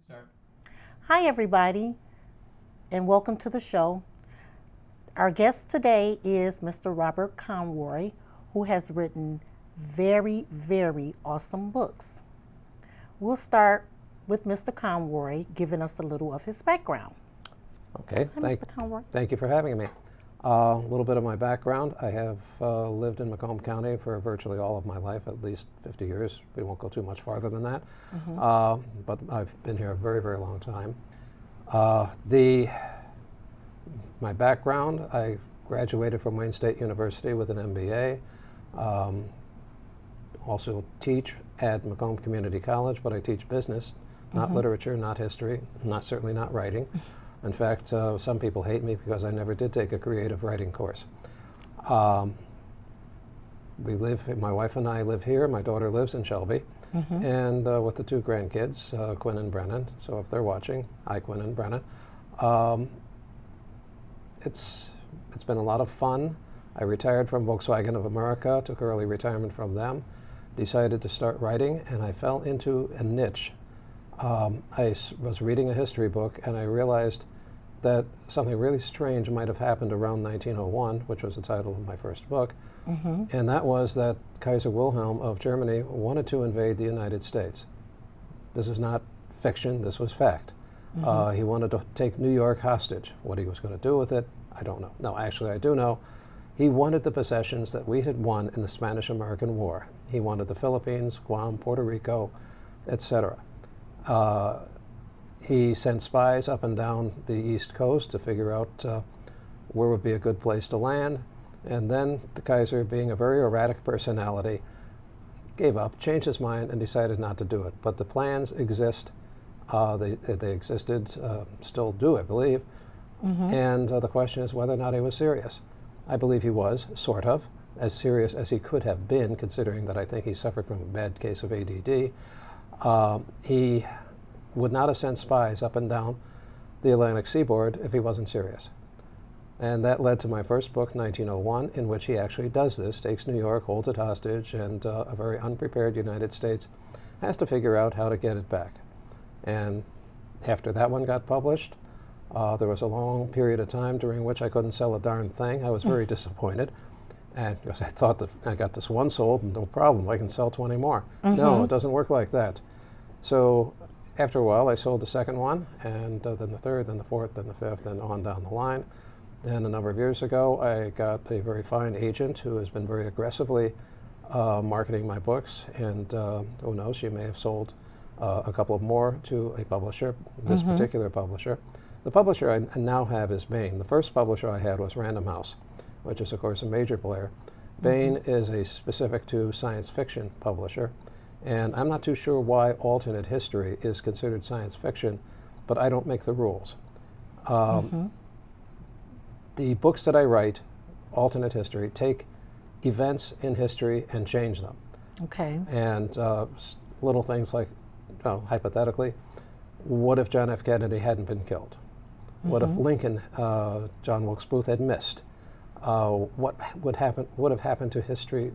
Start. Hi, everybody, and welcome to the show. Our guest today is Mr. Robert Convoy, who has written very, very awesome books. We'll start with Mr. Convoy giving us a little of his background. Okay, Hi, Mr. Convoy. thank you for having me. A little bit of my background. I have lived in Macomb County for virtually all of my life, at least 50 years. We won't go too much farther than that. But I've been here a very, very long time. My background, I graduated from Wayne State University with an MBA. Also teach at Macomb Community College, but I teach business, not literature, not history, certainly not writing. In fact, some people hate me because I never did take a creative writing course. My wife and I live here. My daughter lives in Shelby, and with the two grandkids, Quinn and Brennan. So if they're watching, hi Quinn and Brennan. It's been a lot of fun. I retired from Volkswagen of America, took early retirement from them, decided to start writing, and I fell into a niche. I was reading a history book, and I realized that something really strange might have happened around 1901, which was the title of my first book, and that was that Kaiser Wilhelm of Germany wanted to invade the United States. This is not fiction, this was fact. He wanted to take New York hostage. What he was going to do with it, I don't know. No, actually I do know. He wanted the possessions that we had won in the Spanish-American War. He wanted the Philippines, Guam, Puerto Rico, etc. He sent spies up and down the East Coast to figure out where would be a good place to land. And then the Kaiser, being a very erratic personality, gave up, changed his mind, and decided not to do it. But the plans exist. They existed, still do, I believe. And the question is whether or not he was serious. I believe he was, sort of, as serious as he could have been, considering that I think he suffered from a bad case of ADD. He would not have sent spies up and down the Atlantic seaboard if he wasn't serious. And that led to my first book, 1901, in which he actually does this, takes New York, holds it hostage, and a very unprepared United States has to figure out how to get it back. And after that one got published, there was a long period of time during which I couldn't sell a darn thing. I was very disappointed. And because I thought that I got this one sold, no problem, I can sell 20 more. No, it doesn't work like that. So after a while, I sold the second one, and then the third, then the fourth, then the fifth, and on down the line. And a number of years ago, I got a very fine agent who has been very aggressively marketing my books, and who knows, she may have sold a couple of more to a publisher, this particular publisher. The publisher I now have is Bain. The first publisher I had was Random House, which is, of course, a major player. Bain is a specific to science fiction publisher, and I'm not too sure why alternate history is considered science fiction, but I don't make the rules. The books that I write, alternate history, take events in history and change them. Okay. And little things like, hypothetically, what if John F. Kennedy hadn't been killed? What if Lincoln, John Wilkes Booth, had missed? What would have happened to history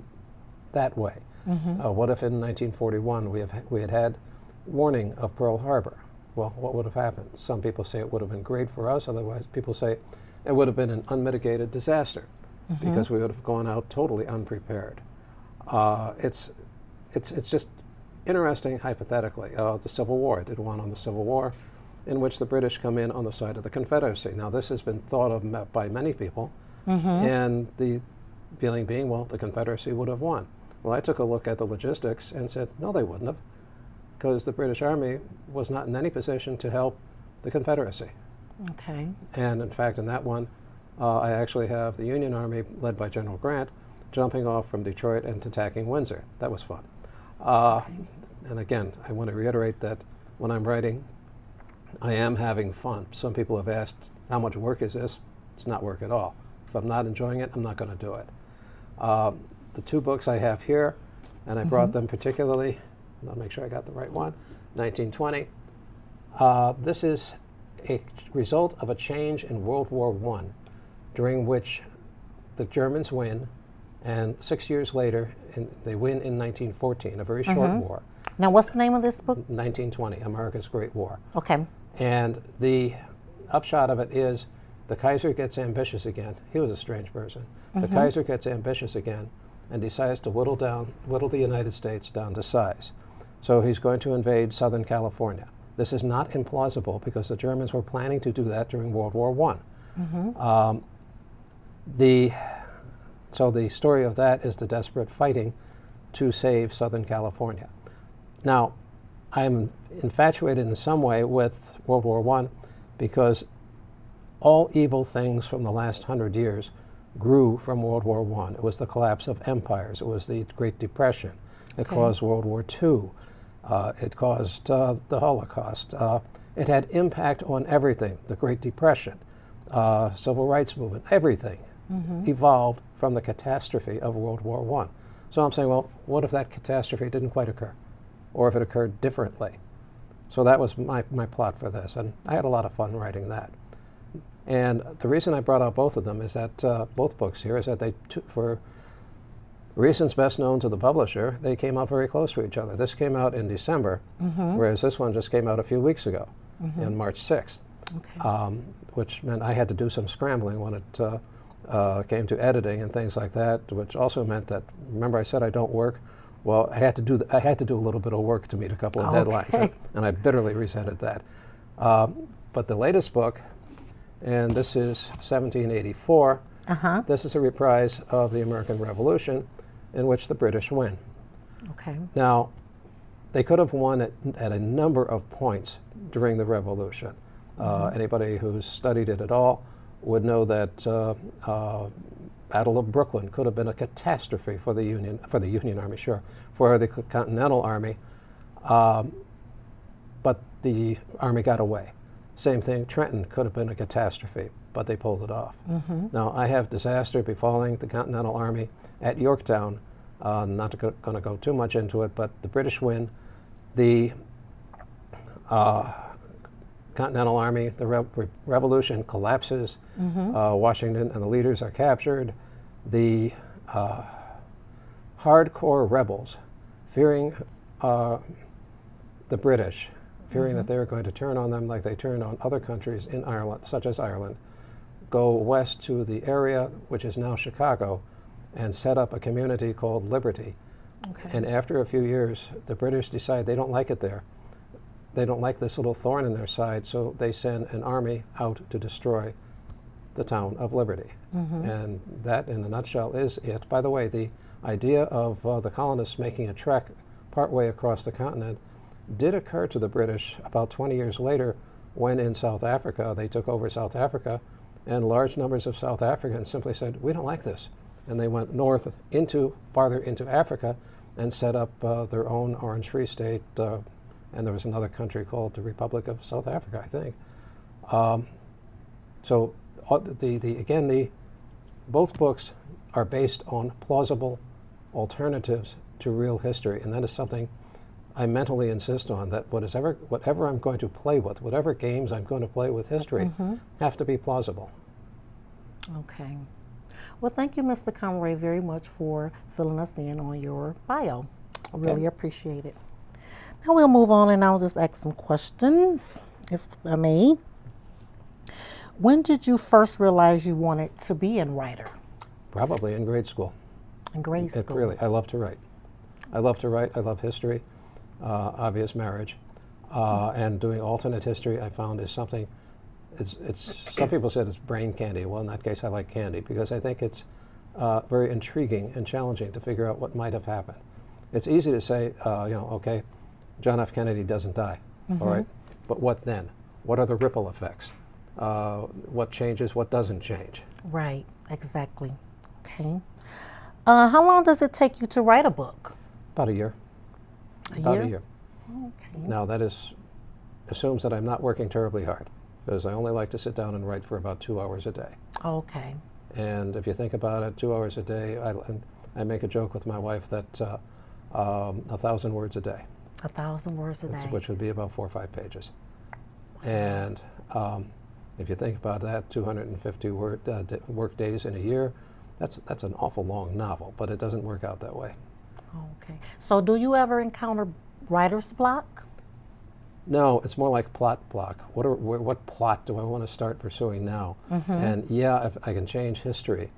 that way? What if in 1941 we had had warning of Pearl Harbor? Well, what would have happened? Some people say it would have been great for us. Otherwise, people say it would have been an unmitigated disaster because we would have gone out totally unprepared. It's just interesting hypothetically. The Civil War, I did one on the Civil War, in which the British come in on the side of the Confederacy. Now, this has been thought of by many people, and the feeling being, well, the Confederacy would have won. Well, I took a look at the logistics and said, no, they wouldn't have, because the British Army was not in any position to help the Confederacy. Okay. And in fact, in that one, I actually have the Union Army, led by General Grant, jumping off from Detroit and attacking Windsor. That was fun. And again, I want to reiterate that when I'm writing, I am having fun. Some people have asked, how much work is this? It's not work at all. If I'm not enjoying it, I'm not going to do it. The two books I have here, and I brought them particularly, I'll make sure I got the right one, 1920. This is a result of a change in World War I, during which the Germans win, and 6 years later, they win in 1914, a very short war. Now, what's the name of this book? 1920, America's Great War. Okay. And the upshot of it is the Kaiser gets ambitious again. He was a strange person. The Kaiser gets ambitious again and decides to whittle the United States down to size. So he's going to invade Southern California. This is not implausible because the Germans were planning to do that during World War I. So the story of that is the desperate fighting to save Southern California. Now, I'm infatuated in some way with World War I because all evil things from the last 100 years grew from World War I. It was the collapse of empires. It was the Great Depression. It caused World War II. It caused the Holocaust. It had impact on everything. The Great Depression, Civil Rights Movement, everything evolved from the catastrophe of World War I. So I'm saying, well, what if that catastrophe didn't quite occur? Or if it occurred differently? So that was my plot for this, and I had a lot of fun writing that. And the reason I brought out both of them is that both books here is that they, for reasons best known to the publisher, they came out very close to each other. This came out in December, whereas this one just came out a few weeks ago, on March 6th, which meant I had to do some scrambling when it came to editing and things like that, which also meant that, remember I said I don't work? Well, I had to do a little bit of work to meet a couple of deadlines, and I bitterly resented that. But the latest book, and this is 1784, this is a reprise of the American Revolution in which the British win. Now, they could have won at a number of points during the Revolution. Anybody who's studied it at all would know that Battle of Brooklyn could have been a catastrophe for the Union Army, for the Continental Army, but the Army got away. Same thing, Trenton could have been a catastrophe, but they pulled it off. Now, I have disaster befalling the Continental Army at Yorktown. Not going to go too much into it, but the British win. The Continental Army, the revolution collapses. Washington and the leaders are captured. The hardcore rebels, fearing the British, fearing that they were going to turn on them like they turned on other countries in Ireland, such as Ireland, go west to the area which is now Chicago and set up a community called Liberty. And after a few years, the British decide they don't like it there. They don't like this little thorn in their side, so they send an army out to destroy the town of Liberty. And that, in a nutshell, is it. By the way, the idea of the colonists making a trek partway across the continent did occur to the British about 20 years later when in South Africa, they took over South Africa, and large numbers of South Africans simply said, we don't like this. And they went north farther into Africa and set up their own Orange Free State, and there was another country called the Republic of South Africa, I think. So both books are based on plausible alternatives to real history, and that is something I mentally insist on, that whatever I'm going to play with, whatever games I'm going to play with history, have to be plausible. Okay. Well, thank you, Mr. Convoy, very much for filling us in on your bio. I really appreciate it. Now we'll move on, and I'll just ask some questions, if I may. When did you first realize you wanted to be a writer? Probably in grade school. In grade school? Really, I love to write. I love to write. I love history, obvious marriage, and doing alternate history. I found is something. It's some people said it's brain candy. Well, in that case, I like candy because I think it's very intriguing and challenging to figure out what might have happened. It's easy to say, okay, John F. Kennedy doesn't die, all right, but what then? What are the ripple effects? What changes? What doesn't change? Right. Exactly. Okay. How long does it take you to write a book? About a year. About a year. Okay. Now that assumes that I'm not working terribly hard, because I only like to sit down and write for about 2 hours a day. Okay. And if you think about it, 2 hours a day, I make a joke with my wife that 1,000 words a day. 1,000 words a day. Which would be about 4 or 5 pages. And if you think about that, 250 work days in a year, that's an awful long novel, but it doesn't work out that way. Okay. So do you ever encounter writer's block? No, it's more like plot block. What plot do I want to start pursuing now? And yeah, if I can change history,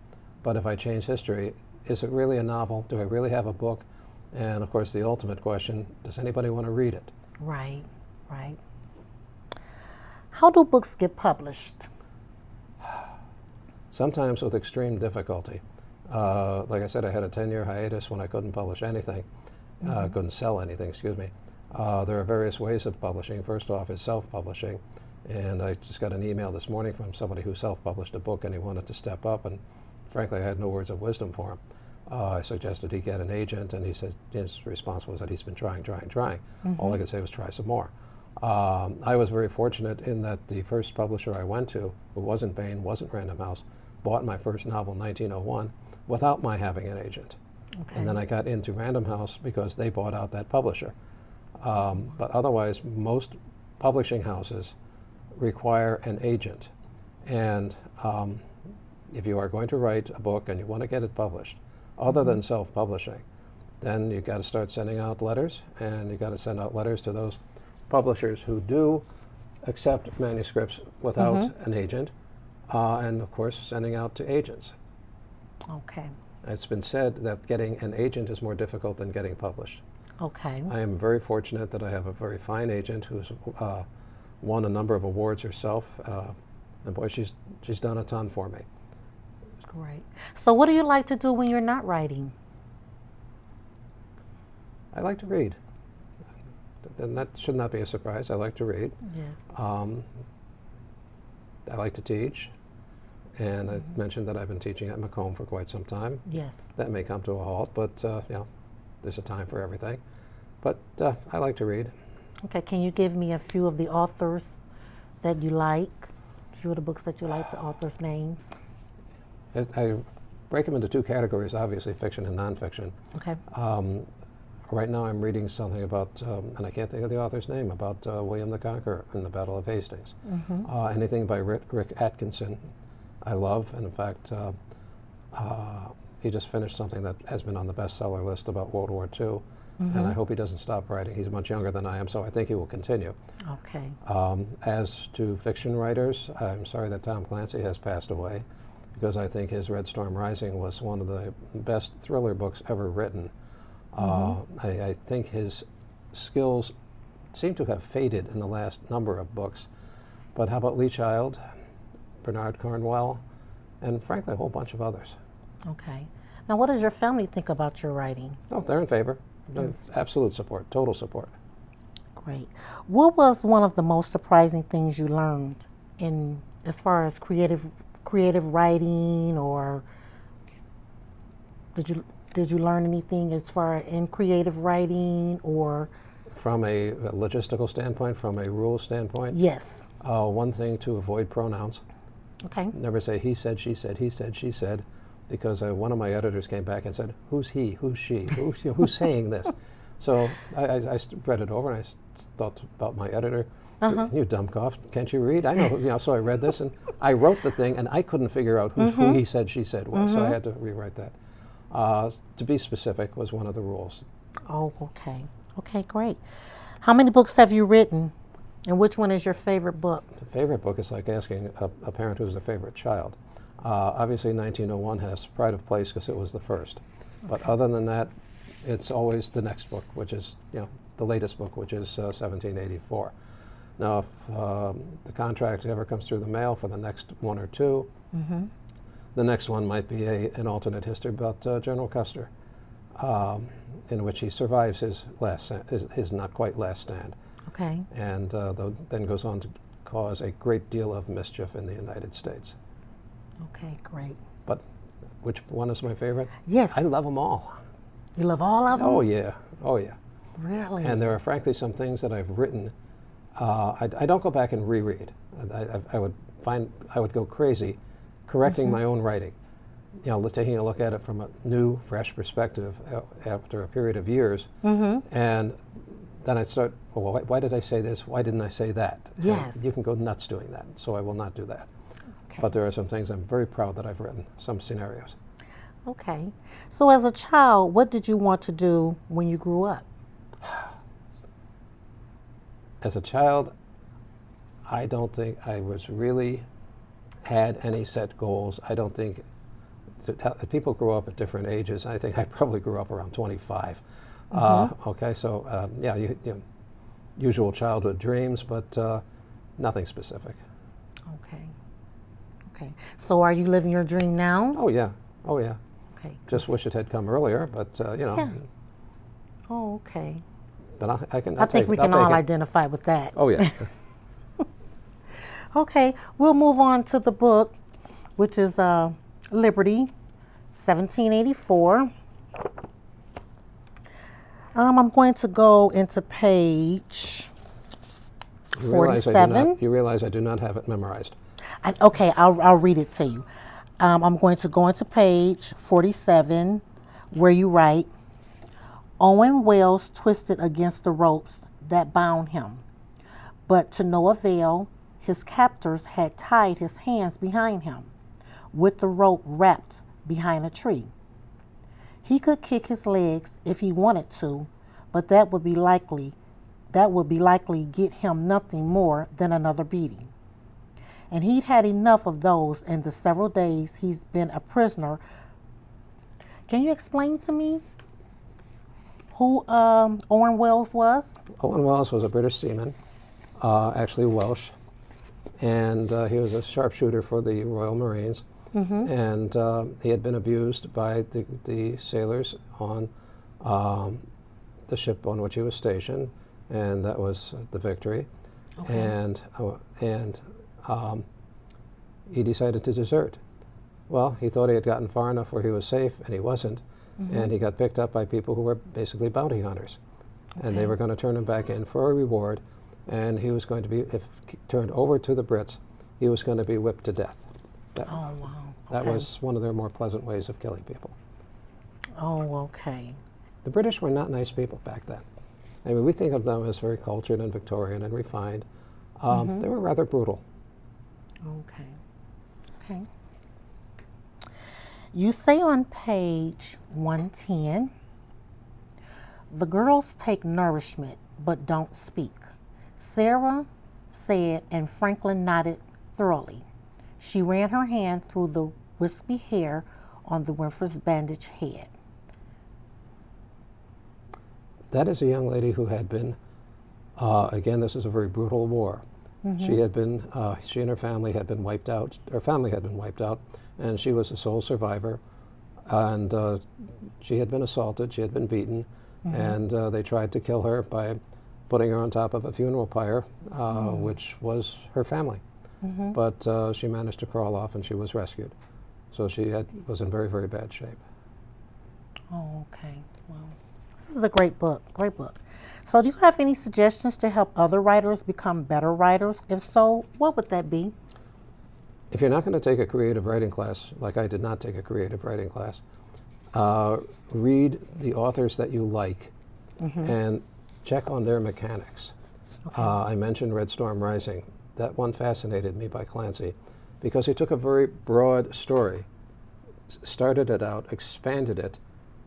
but if I change history, is it really a novel? Do I really have a book? And of course, the ultimate question, does anybody want to read it? Right, right. How do books get published? Sometimes with extreme difficulty. Like I said, I had a 10-year hiatus when I couldn't publish anything, couldn't sell anything, excuse me. There are various ways of publishing. First off is self-publishing, and I just got an email this morning from somebody who self-published a book and he wanted to step up, and frankly I had no words of wisdom for him. I suggested he get an agent, and he said his response was that he's been trying. All I could say was try some more. I was very fortunate in that the first publisher I went to, who wasn't Bain, wasn't Random House, bought my first novel in 1901 without my having an agent. Okay. And then I got into Random House because they bought out that publisher. But otherwise, most publishing houses require an agent. And if you are going to write a book and you want to get it published, other than self-publishing, then you've got to start sending out letters, and you've got to send out letters to those publishers who do accept manuscripts without an agent, and of course sending out to agents. Okay. It's been said that getting an agent is more difficult than getting published. Okay. I am very fortunate that I have a very fine agent who's won a number of awards herself, and boy, she's done a ton for me. Great. So what do you like to do when you're not writing? I like to read. And that should not be a surprise. I like to read. Yes. I like to teach. And I mentioned that I've been teaching at Macomb for quite some time. Yes. That may come to a halt, but you know, there's a time for everything. But I like to read. Okay, can you give me a few of the authors that you like? A few of the books that you like, the authors' names? I break them into two categories, obviously, fiction and nonfiction. Okay. Right now I'm reading something about, and I can't think of the author's name, about William the Conqueror and the Battle of Hastings. Anything by Rick Atkinson I love, and in fact he just finished something that has been on the bestseller list about World War II, and I hope he doesn't stop writing. He's much younger than I am, so I think he will continue. Okay. As to fiction writers, I'm sorry that Tom Clancy has passed away, because I think his Red Storm Rising was one of the best thriller books ever written. I think his skills seem to have faded in the last number of books. But how about Lee Child, Bernard Cornwell, and frankly a whole bunch of others. Okay. Now what does your family think about your writing? Oh, they're in favor. They're absolute support, total support. Great. What was one of the most surprising things you learned in as far as creative writing, or did you learn anything as far in creative writing, or from a logistical standpoint, from a rule standpoint? Yes. One thing, to avoid pronouns. Okay. Never say he said, she said, he said, she said, because one of my editors came back and said, who's he, who's she, who's saying this? So I read it over, and I thought about my editor. You dumbcoff, can't you read? I know, so I read this, and I wrote the thing, and I couldn't figure out who he said, she said was, so I had to rewrite that. To be specific was one of the rules. Oh, okay. Okay, great. How many books have you written, and which one is your favorite book? The favorite book is like asking a parent who's their favorite child. Obviously, 1901 has pride of place because it was the first. But other than that, it's always the next book, which is, the latest book, which is 1784. Now, if the contract ever comes through the mail for the next one or two, the next one might be an alternate history about General Custer, in which he survives his his not quite last stand. Okay. And then goes on to cause a great deal of mischief in the United States. Okay, great. But which one is my favorite? Yes. I love them all. You love all of them? Oh, yeah. Oh, yeah. Really? And there are frankly some things that I've written. I don't go back and reread. I would go crazy correcting my own writing. Taking a look at it from a new, fresh perspective after a period of years. And then I'd start, well, why did I say this? Why didn't I say that? Yes. And you can go nuts doing that, so I will not do that. Okay. But there are some things I'm very proud that I've written, some scenarios. Okay. So as a child, what did you want to do when you grew up? As a child, I don't think I was really had any set goals. I don't think people grow up at different ages. I think I probably grew up around 25. Okay, so yeah, usual childhood dreams, but nothing specific. Okay. Okay. So are you living your dream now? Oh yeah, oh yeah. Okay. Just wish it had come earlier, but you know. Yeah. Oh, okay. But I can. I think we can all identify with that. Oh yeah. Okay, we'll move on to the book, which is Liberty, 1784. I'm going to go into page 47. You realize I do not have it memorized. Okay, I'll read it to you. I'm going to go into page 47, where you write, Owen Wells twisted against the ropes that bound him, but to no avail. His captors had tied his hands behind him, with the rope wrapped behind a tree. He could kick his legs if he wanted to, but that would be likely get him nothing more than another beating. And he'd had enough of those in the several days he's been a prisoner. Can you explain to me who Owen Wells was? Owen Wells was a British seaman, actually Welsh, and he was a sharpshooter for the Royal Marines. And he had been abused by the sailors on the ship on which he was stationed, and that was the Victory. Okay. And he decided to desert. Well, he thought he had gotten far enough where he was safe, and he wasn't. And he got picked up by people who were basically bounty hunters. Okay. And they were going to turn him back in for a reward, and he was going to be, if turned over to the Brits, he was going to be whipped to death. Oh, wow. Okay. That was one of their more pleasant ways of killing people. Oh, okay. The British were not nice people back then. I mean, we think of them as very cultured and Victorian and refined. They were rather brutal. Okay. Okay. You say on page 110, the girls take nourishment but don't speak. Sarah said, and Franklin nodded thoroughly. She ran her hand through the wispy hair on the Winford's bandaged head. That is a young lady who had been, again, this is a very brutal war. She had been, she and her family had been wiped out. Her family had been wiped out, and she was the sole survivor. And she had been assaulted, she had been beaten, and they tried to kill her by putting her on top of a funeral pyre, which was her family. But she managed to crawl off, and she was rescued. So she was in very, very bad shape. Oh, okay. Well, this is a great book, great book. So do you have any suggestions to help other writers become better writers? If so, what would that be? If you're not going to take a creative writing class, like I did not take a creative writing class, read the authors that you like and check on their mechanics. Okay. I mentioned Red Storm Rising. That one fascinated me by Clancy because he took a very broad story, started it out, expanded it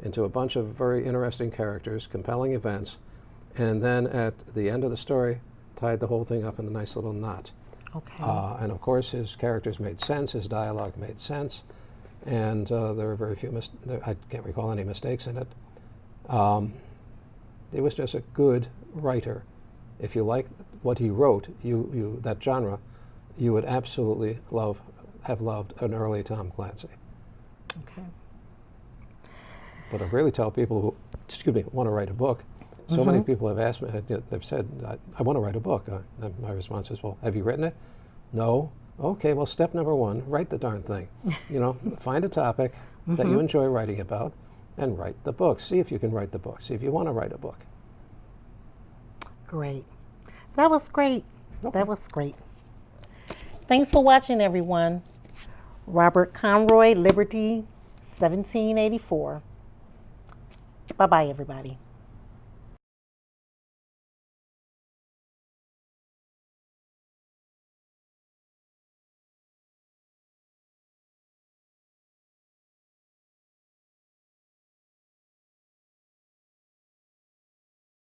into a bunch of very interesting characters, compelling events, and then at the end of the story, tied the whole thing up in a nice little knot. Okay. And of course, his characters made sense, his dialogue made sense, and there were very few, I can't recall any mistakes in it. He was just a good writer. If you liked what he wrote, that genre, you would absolutely have loved an early Tom Clancy. Okay. But I really tell people who, want to write a book. So many people have asked me, they've said, I want to write a book. My response is, well, have you written it? No. Okay, well, step number one, write the darn thing. Find a topic that you enjoy writing about and write the book. See if you can write the book. See if you want to write a book. Great. That was great. Okay. That was great. Thanks for watching, everyone. Robert Conroy, Liberty, 1784. Bye-bye, everybody.